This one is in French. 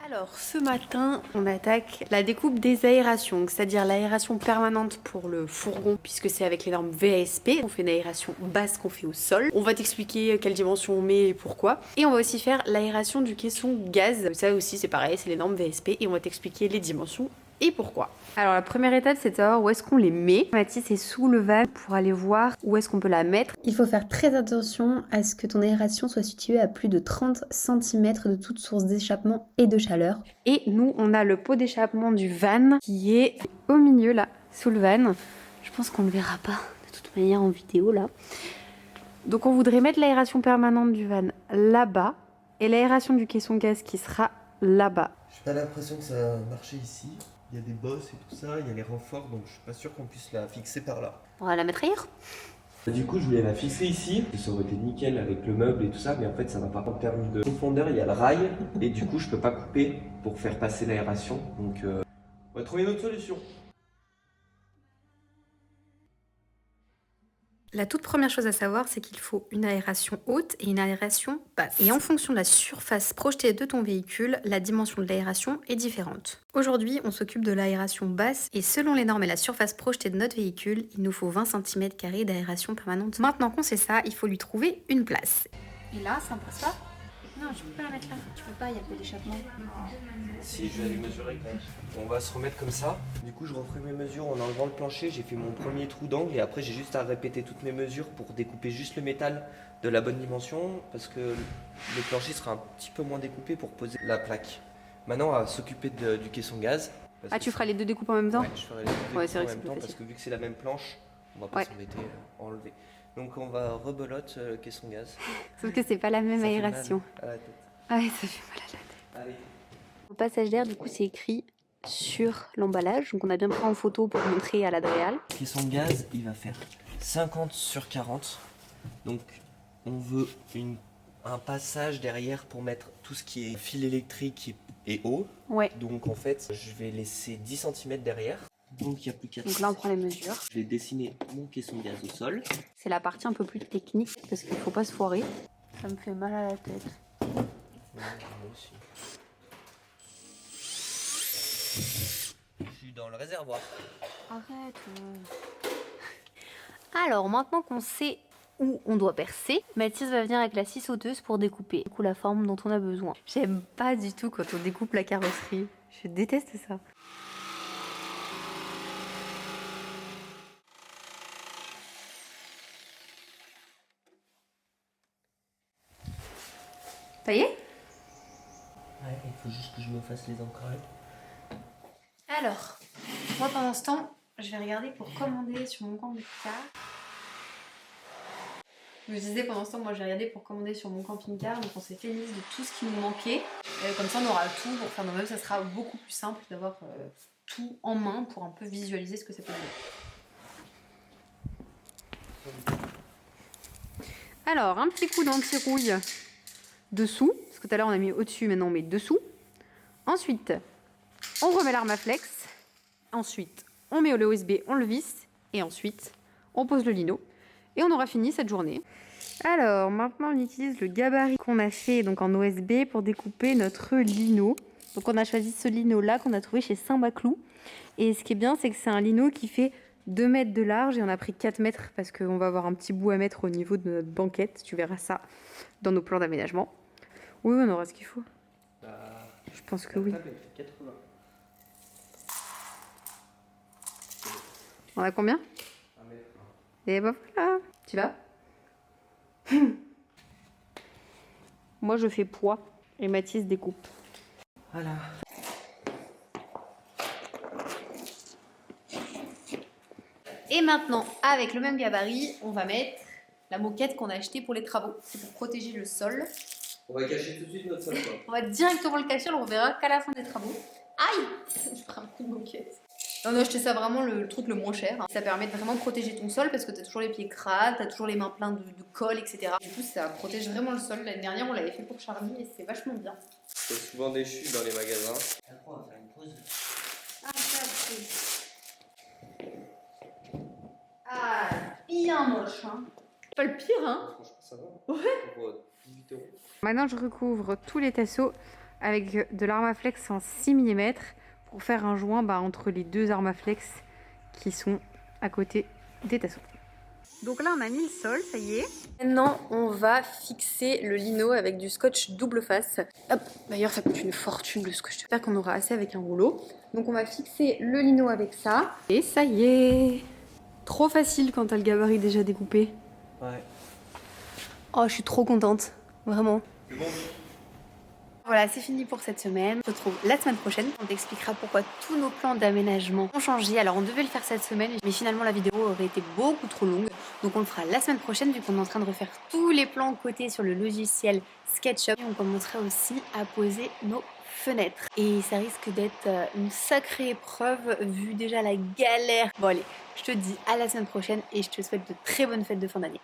Alors ce matin on attaque la découpe des aérations, c'est-à-dire l'aération permanente pour le fourgon puisque c'est avec les normes VASP. On fait une aération basse qu'on fait au sol. On va t'expliquer quelle dimension on met et pourquoi. Et on va aussi faire l'aération du caisson gaz. Ça aussi c'est pareil, c'est les normes VASP et on va t'expliquer les dimensions et pourquoi. Alors la première étape c'est de savoir où est-ce qu'on les met. Mathis est sous le van pour aller voir où est-ce qu'on peut la mettre. Il faut faire très attention à ce que ton aération soit située à plus de 30 cm de toute source d'échappement et de chaleur. Et nous on a le pot d'échappement du van qui est au milieu là, sous le van. Je pense qu'on ne le verra pas de toute manière en vidéo là. Donc on voudrait mettre l'aération permanente du van là-bas et l'aération du caisson gaz qui sera là-bas. J'ai pas l'impression que ça va marcher ici. Il y a des bosses et tout ça, il y a les renforts, donc je suis pas sûr qu'on puisse la fixer par là. On va la mettre ailleurs. Du coup, je voulais la fixer ici. Ça aurait été nickel avec le meuble et tout ça, mais en fait, ça va pas. En termes de profondeur, il y a le rail, et du coup, je peux pas couper pour faire passer l'aération. Donc, on va trouver une autre solution. La toute première chose à savoir, c'est qu'il faut une aération haute et une aération basse. Et en fonction de la surface projetée de ton véhicule, la dimension de l'aération est différente. Aujourd'hui, on s'occupe de l'aération basse et selon les normes et la surface projetée de notre véhicule, il nous faut 20 cm² d'aération permanente. Maintenant qu'on sait ça, il faut lui trouver une place. Et là, ça ne passe pas? Non, tu peux pas la mettre là. Tu peux pas, il y a peu d'échappement. Si, je vais aller mesurer quand même. On va se remettre comme ça. Du coup, je referai mes mesures en enlevant le plancher. J'ai fait mon premier trou d'angle et après, j'ai juste à répéter toutes mes mesures pour découper juste le métal de la bonne dimension parce que le plancher sera un petit peu moins découpé pour poser la plaque. Maintenant, on va s'occuper du caisson gaz. Ah tu feras les deux découpes en même temps? Ouais, je ferai les deux Ouais, c'est vrai en que même c'est temps plus parce facile. que vu que c'est la même planche, on va pas Ouais. s'embêter à enlever. Donc, on va rebelote le caisson gaz. Sauf que c'est pas la même Ça fait aération. mal à la tête. Ah ouais, ça fait mal à la tête. Allez. Au passage d'air, du coup, c'est écrit sur l'emballage. Donc on a bien pris en photo pour montrer à l'Adréal. Le caisson de gaz, il va faire 50 sur 40. Donc, on veut un passage derrière pour mettre tout ce qui est fil électrique et eau. Ouais. Donc, en fait, je vais laisser 10 cm derrière. Donc, il n'y a plus qu'à. Donc là, on prend les mesures. Je vais dessiner mon caisson de gaz au sol. C'est la partie un peu plus technique parce qu'il faut pas se foirer. Ça me fait mal à la tête. Ouais, moi aussi. Je suis dans le réservoir. Arrête. Alors, maintenant qu'on sait où on doit percer, Mathis va venir avec la scie sauteuse pour découper du coup la forme dont on a besoin. J'aime pas du tout quand on découpe la carrosserie. Je déteste ça. Ça y est? Ouais, il faut juste que je me fasse les entrailles. Alors, moi pendant ce temps, je vais regarder pour commander sur mon camping-car. Je disais pendant ce temps, moi j'ai regardé pour commander sur mon camping-car, donc on s'est fait une liste de tout ce qui nous manquait. Comme ça on aura tout pour faire nous-mêmes, ça sera beaucoup plus simple d'avoir tout en main pour un peu visualiser ce que ça peut donner. Alors, un petit coup d'anti-rouille dessous, parce que tout à l'heure on a mis au-dessus, maintenant on met dessous. Ensuite, on remet l'arme à flex. Ensuite, on met le OSB, on le visse. Et ensuite, on pose le lino. Et on aura fini cette journée. Alors, maintenant on utilise le gabarit qu'on a fait donc en OSB pour découper notre lino. Donc on a choisi ce lino là qu'on a trouvé chez Saint-Maclou. Et ce qui est bien, c'est que c'est un lino qui fait 2 mètres de large et on a pris 4 mètres parce qu'on va avoir un petit bout à mettre au niveau de notre banquette. Tu verras ça dans nos plans d'aménagement. Oui, on aura ce qu'il faut. Je pense que oui. 80. On a combien? 1 mètre. Et bah voilà. Tu vas? Moi je fais poids et Mathis découpe. Voilà. Et maintenant, avec le même gabarit, on va mettre la moquette qu'on a achetée pour les travaux. C'est pour protéger le sol. On va cacher tout de suite notre sol. On va directement le cacher, on le verra qu'à la fin des travaux. Aïe! Je prends un coup de moquette. On a acheté ça vraiment le truc le moins cher. Ça permet de vraiment protéger ton sol parce que t'as toujours les pieds crades, t'as toujours les mains pleines de colle, etc. Du coup, ça protège vraiment le sol. L'année dernière, on l'avait fait pour Charlie et c'était vachement bien. C'est souvent déchu dans les magasins. On va faire une pause. Ah, ça, c'est... Ah, bien moche, hein. Pas le pire, hein. Franchement, ça va. Ouais. Pour 18 €. Maintenant je recouvre tous les tasseaux avec de l'Armaflex en 6 mm pour faire un joint entre les deux Armaflex qui sont à côté des tasseaux. Donc là, on a mis le sol, ça y est. Maintenant, on va fixer le lino avec du scotch double face. Hop, d'ailleurs, ça coûte une fortune le scotch. J'espère qu'on aura assez avec un rouleau. Donc, on va fixer le lino avec ça. Et ça y est. Trop facile quand t'as le gabarit déjà découpé. Ouais. Oh, je suis trop contente. Vraiment. C'est bon. Voilà, c'est fini pour cette semaine. On se retrouve la semaine prochaine. On t'expliquera pourquoi tous nos plans d'aménagement ont changé. Alors, on devait le faire cette semaine, mais finalement, la vidéo aurait été beaucoup trop longue. Donc, on le fera la semaine prochaine, vu qu'on est en train de refaire tous les plans côté sur le logiciel SketchUp. Et on commencera aussi à poser nos fenêtres. Et ça risque d'être une sacrée épreuve, vu déjà la galère. Bon, allez, je te dis à la semaine prochaine et je te souhaite de très bonnes fêtes de fin d'année.